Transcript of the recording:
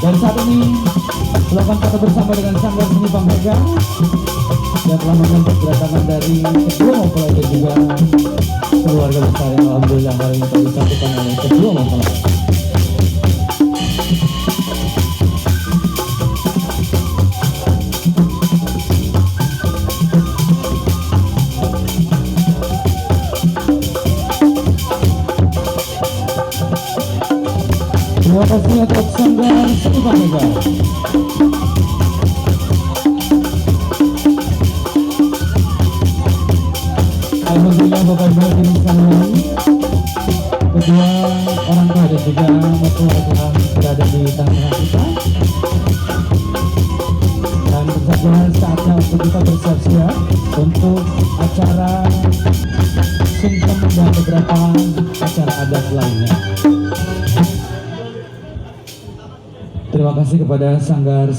Dan saat ini melakukan foto bersama dengan Sanggar Seni Bang Hega yang telah menyambut kedatangan dari kedua mempelai dan juga keluarga besar yang alhamdulillah hari ini telah disatukan oleh kedua mempelai. Terima kasih atas Sanggar Seni Bang Hega. Alhamdulillah Bapak Ibu hadirin sekalian, kedua orang tua dan juga mempelai telah berada di tengah kita. Dan tentu saja saatnya untuk kita bersiap-siap untuk acara sungkem dan beberapa acara adat lainnya. Terima kasih kepada Sanggar